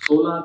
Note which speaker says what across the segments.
Speaker 1: 16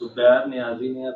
Speaker 1: ਜ਼ੁਬੈਰ ਨਿਆਜ਼ੀ ਨੇ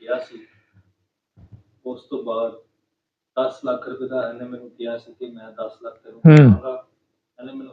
Speaker 1: ਕਿਹਾ ਸੀ। ਉਸ ਤੋਂ ਬਾਅਦ 10 ਲੱਖ ਰੁਪਏ ਦਾ ਇਹਨੇ ਮੈਨੂੰ ਕਿਹਾ ਸੀ ਕਿ ਮੈਂ 10 ਲੱਖ ਤੈਨੂੰ ਦਵਾਂਗਾ। ਇਹਨੇ ਮੈਨੂੰ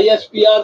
Speaker 1: ISPR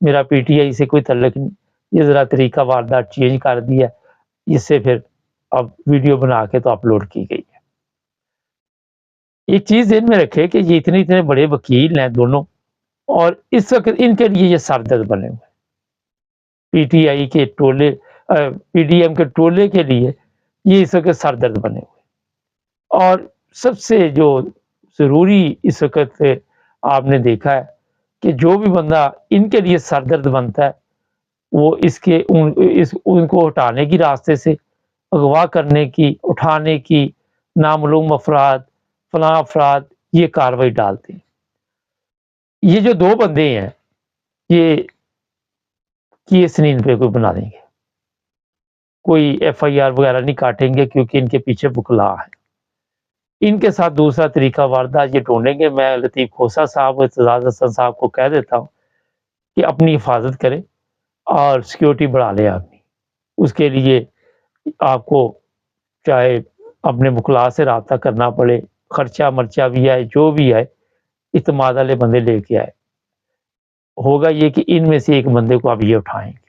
Speaker 2: میرا پی ٹی آئی سے کوئی تعلق نہیں، یہ ذرا طریقہ واردات چینج کر دیا، اس سے پھر اب ویڈیو بنا کے تو اپلوڈ کی گئی ہے۔ ایک چیز ذہن میں رکھے کہ یہ اتنے بڑے وکیل ہیں دونوں، اور اس وقت ان کے لیے یہ سر درد بنے ہوئے، پی ٹی آئی کے ٹولے، پی ڈی ایم کے ٹولے کے لیے یہ اس وقت سر درد بنے ہوئے۔ اور سب سے جو ضروری اس وقت آپ نے دیکھا ہے کہ جو بھی بندہ ان کے لیے سر درد بنتا ہے وہ ان کو ہٹانے کی راستے سے، اغوا کرنے کی، اٹھانے کی، نامعلوم افراد، فلاں افراد، یہ کاروائی ڈالتے ہیں۔ یہ جو دو بندے ہیں یہ کیس نہیں ان پہ کوئی بنا دیں گے، کوئی ایف آئی آر وغیرہ نہیں کاٹیں گے، کیونکہ ان کے پیچھے وکلاء ہیں۔ ان کے ساتھ دوسرا طریقہ واردات یہ ڈھونڈیں گے۔ میں لطیف کھوسہ صاحب، اعتزاز حسن صاحب کو کہہ دیتا ہوں کہ اپنی حفاظت کریں اور سیکیورٹی بڑھا لیں اپنی، اس کے لیے آپ کو چاہے اپنے وکلاء سے رابطہ کرنا پڑے، خرچہ مرچہ بھی آئے، جو بھی آئے، اعتماد والے بندے لے کے آئے۔ ہوگا یہ کہ ان میں سے ایک بندے کو اب یہ اٹھائیں گے،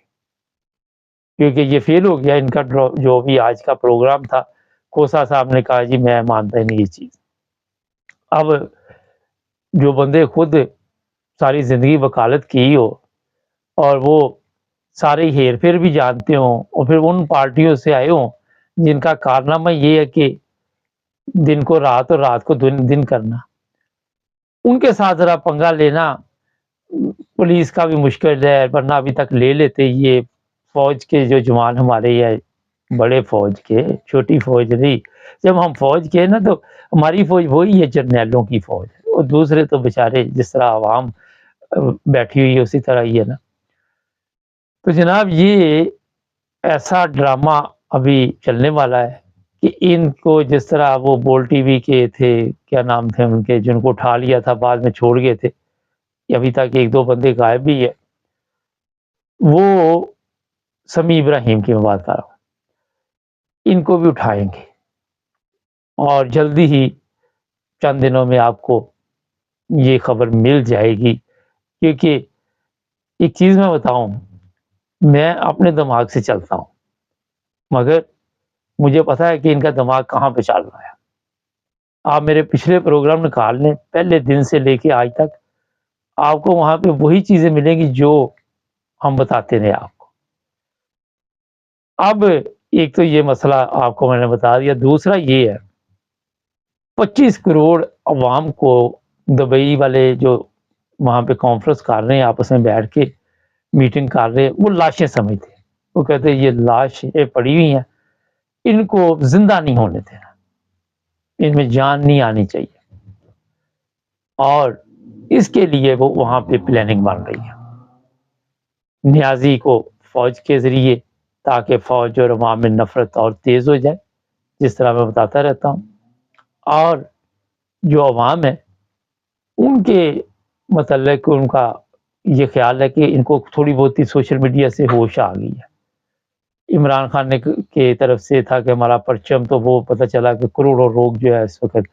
Speaker 2: کیونکہ یہ فیل ہو گیا ان کا جو بھی آج کا پروگرام تھا۔ کھوسہ صاحب نے کہا جی میں مانتا ہی نہیں یہ چیز۔ اب جو بندے خود ساری زندگی وکالت کی ہو اور وہ سارے ہیر پھیر بھی جانتے ہوں، اور پھر ان پارٹیوں سے آئے ہوں جن کا کارنامہ یہ ہے کہ دن کو رات اور رات کو دن کرنا، ان کے ساتھ ذرا پنگا لینا پولیس کا بھی مشکل ہے، ورنہ ابھی تک لے لیتے۔ یہ فوج کے جو جوان ہمارے یہ بڑے فوج کے، چھوٹی فوج نہیں، جب ہم فوج کے نا تو ہماری فوج وہی ہے جرنیلوں کی فوج، اور دوسرے تو بیچارے جس طرح عوام بیٹھی ہوئی ہے اسی طرح ہی ہے نا۔ تو جناب یہ ایسا ڈرامہ ابھی چلنے والا ہے کہ ان کو جس طرح وہ بول ٹی وی کے تھے، کیا نام تھے ان کے، جن کو اٹھا لیا تھا بعد میں چھوڑ گئے تھے، ابھی تک ایک دو بندے غائب بھی ہے، وہ سمیع ابراہیم کی میں بات کر رہا ہوں، ان کو بھی اٹھائیں گے، اور جلدی ہی چند دنوں میں آپ کو یہ خبر مل جائے گی۔ کیونکہ ایک چیز میں بتاؤں، میں اپنے دماغ سے چلتا ہوں، مگر مجھے پتا ہے کہ ان کا دماغ کہاں پہ چل رہا ہے۔ آپ میرے پچھلے پروگرام نکال لیں، پہلے دن سے لے کے آج تک آپ کو وہاں پہ وہی چیزیں ملیں گی جو ہم بتاتے رہے آپ کو۔ اب ایک تو یہ مسئلہ آپ کو میں نے بتا دیا، دوسرا یہ ہے 25 کروڑ عوام کو دبئی والے جو وہاں پہ کانفرنس کر رہے ہیں، آپس میں بیٹھ کے میٹنگ کر رہے ہیں، وہ لاشیں سمجھتے ہیں، وہ کہتے ہیں یہ لاشیں پڑی ہوئی ہیں، ان کو زندہ نہیں ہونے دینا، ان میں جان نہیں آنی چاہیے، اور اس کے لیے وہ وہاں پہ پلاننگ بن رہی ہے نیازی کو فوج کے ذریعے، تاکہ فوج اور عوام میں نفرت اور تیز ہو جائے، جس طرح میں بتاتا رہتا ہوں۔ اور جو عوام ہے ان کے متعلق ان کا یہ خیال ہے کہ ان کو تھوڑی بہت ہی سوشل میڈیا سے ہوش آ گئی ہے۔ عمران خان نے کے طرف سے تھا کہ ہمارا پرچم، تو وہ پتہ چلا کہ کروڑوں لوگ جو ہے اس وقت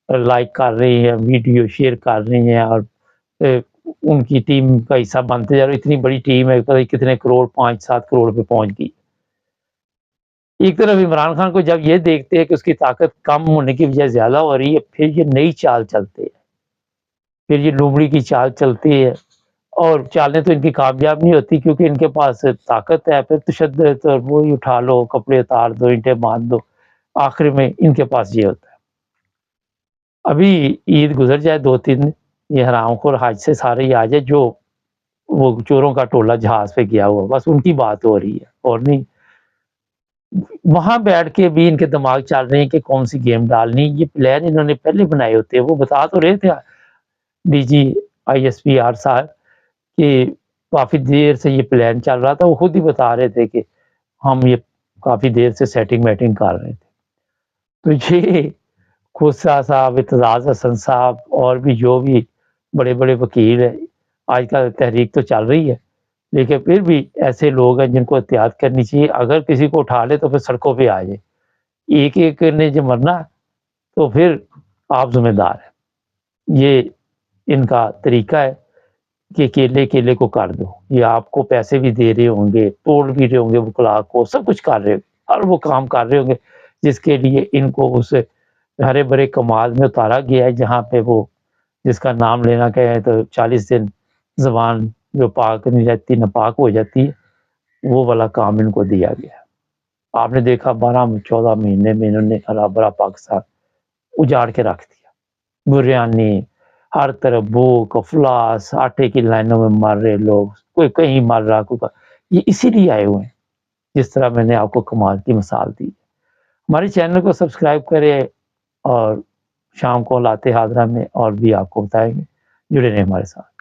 Speaker 2: لائک کر رہے ہیں، ویڈیو شیئر کر رہے ہیں، اور ان کی ٹیم کا حصہ بنتے جا رہے۔ اتنی بڑی ٹیم ہے، پتہ کتنے کروڑ، 5-7 کروڑ پہ پہنچ گئی۔ ایک طرف عمران خان کو جب یہ دیکھتے ہیں کہ اس کی طاقت کم ہونے کی وجہ زیادہ ہو رہی ہے، پھر یہ نئی چال چلتے ہیں، پھر یہ لومڑی کی چال چلتی ہے، اور چالیں تو ان کی کامیاب نہیں ہوتی، کیونکہ ان کے پاس طاقت ہے، پھر تشدد، اور وہی اٹھا لو، کپڑے اتار دو، اینٹیں باندھ دو، آخر میں ان کے پاس یہ ہوتا ہے۔ ابھی عید گزر جائے 2-3 دن، یہ حرام خور حج سے سارے ہی آ جائے، جو وہ چوروں کا ٹولہ جہاز پہ گیا ہوا، بس ان کی بات ہو رہی ہے، اور نہیں وہاں بیٹھ کے بھی ان کے دماغ چل رہے ہیں کہ کون سی گیم ڈالنی۔ یہ پلان انہوں نے پہلے بنائے ہوتے ہیں، وہ بتا تو رہے تھے D G I S P R صاحب کہ کافی دیر سے یہ پلان چل رہا تھا، وہ خود ہی بتا رہے تھے کہ ہم یہ کافی دیر سے سیٹنگ میٹنگ کر رہے تھے۔ تو یہ کھوسہ صاحب، اعتزاز حسن صاحب، اور بھی جو بھی بڑے بڑے وکیل ہیں، آج کل تحریک تو چل رہی ہے، لیکن پھر بھی ایسے لوگ ہیں جن کو احتیاط کرنی چاہیے۔ اگر کسی کو اٹھا لے تو پھر سڑکوں پہ آ جائے، ایک ایک نے جو مرنا تو پھر آپ ذمہ دار ہیں۔ یہ ان کا طریقہ ہے کہ کیلے کو کر دو، یہ آپ کو پیسے بھی دے رہے ہوں گے، توڑ بھی رہے ہوں گے وکلا کو، سب کچھ کر رہے ہوں گے، ہر وہ کام کر رہے ہوں گے جس کے لیے ان کو اس ہرے بھرے کمال میں اتارا گیا ہے، جہاں پہ وہ جس کا نام لینا کہیں تو 40 دن زبان جو پاک نہیں رہتی ناپاک ہو جاتی ہے، وہ والا کام ان کو دیا گیا۔ آپ نے دیکھا 12-14 مہینے میں انہوں نے ہرا بھرا پاکستان اجاڑ کے رکھ دیا، بریانی ہر طرف، بھوک افلاس، آٹے کی لائنوں میں مر رہے لوگ، کوئی کہیں مر رہا، یہ اسی لیے آئے ہوئے ہیں، جس طرح میں نے آپ کو کمال کی مثال دی۔ ہمارے چینل کو سبسکرائب کریں اور شام کو لاتے حاضرہ میں اور بھی آپ کو بتائیں گے، جڑے رہیں ہمارے ساتھ۔